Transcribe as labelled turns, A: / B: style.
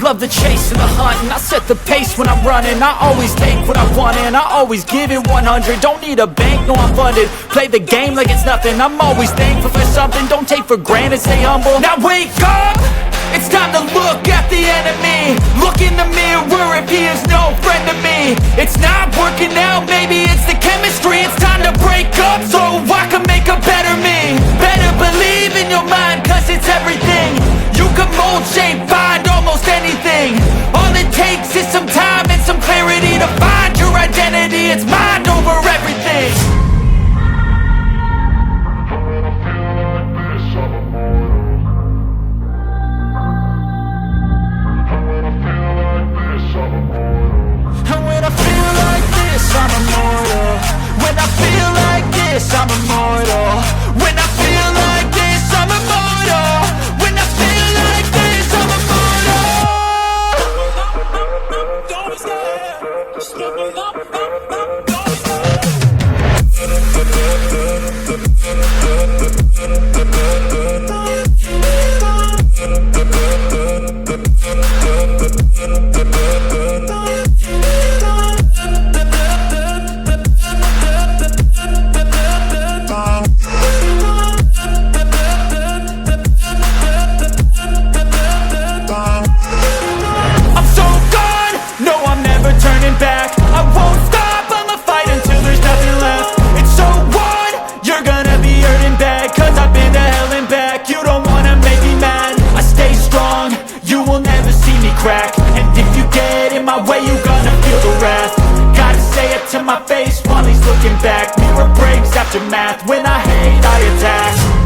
A: love the chase and the hunt, and I set the pace when I'm running. I always take what I want and I always give it 100. Don't need a bank, no I'm funded. Play the game like it's nothing. I'm always thankful for something. Don't take for granted, stay humble. Now wake up! It's time to look at the enemy. Look in the mirror if he is no friend to me. It's not working out, maybe it's the chemistry. It's time to break up so I can make a better me. Better believe in your mind, cause it's everything. You can mold, shape, find almost anything. All it takes is some time and some clarity to find your identity. It's mind over everything. I'm immortal. When I feel like this, I'm immortal. When I feel like this, I'm immortal. When I feel like this, I'm immortal. Don't be scared. Just level up, don't be back. I won't stop, I'ma fight until there's nothing left. It's so on, you're gonna be hurting bad, cause I've been to hell and back. You don't wanna make me mad, I stay strong, you will never see me crack. And if you get in my way, you're gonna feel the wrath. Gotta say it to my face while he's looking back. Mirror breaks after math, when I hate I attack.